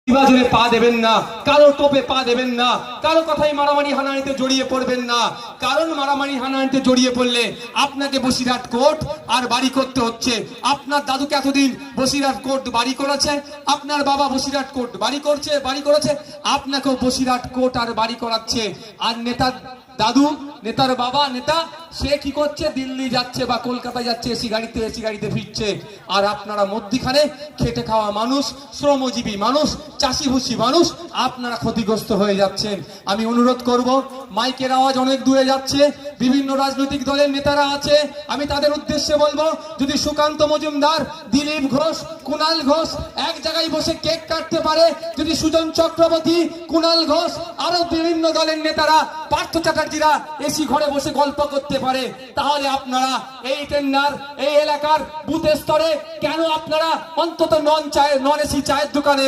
বিভাজনে পা দেবেন না, কারো টোপে পা দেবেন না, কারো কথাই মারামারি হানাহানিতে জড়িয়ে পড়বেন না। কারণ মারামারি হানাহানিতে জড়িয়ে পড়লে আপনাকে বসিরহাট কোর্ট আর বাড়ি করতে হচ্ছে। আপনার দাদুকে এতদিন বসিরহাট কোর্ট বাড়ি করেছে, আপনার বাবা বসিরহাট কোর্ট বাড়ি করেছে, আপনাকেও বসিরহাট কোর্ট আর বাড়ি করাচ্ছে। আর নেতার দাদু, নেতার বাবা, নেতা সে কি করছে? দিল্লি যাচ্ছে বা কলকাতায় যাচ্ছে, এসি গাড়িতে ফিরছে। আর আপনারা মধ্যিখানে খেটে খাওয়া মানুষ, শ্রমজীবী মানুষ, চাষিভুষি মানুষ, আপনারা ক্ষতিগ্রস্ত হয়ে যাচ্ছেন। আমি অনুরোধ করব, মাইকের আওয়াজ অনেক দূরে যাচ্ছে, বিভিন্ন রাজনৈতিক দলের নেতারা আছে, আমি তাদের উদ্দেশ্যে বলবো, যদি সুকান্ত মজুমদার, দিলীপ ঘোষ, কুণাল ঘোষ এক জায়গায় বসে কেক কাটতে পারে, যদি সুজন চক্রবর্তী, কুণাল ঘোষ আরো বিভিন্ন দলের নেতারা, পার্থ চ্যাটার্জিরা এসি ঘরে বসে গল্প করতে পারে, তাহলে আপনারা এই টেন্ডার, এই এলাকার বুথ স্তরে কেন আপনারা অন্তত নন এসি চায়ের দোকানে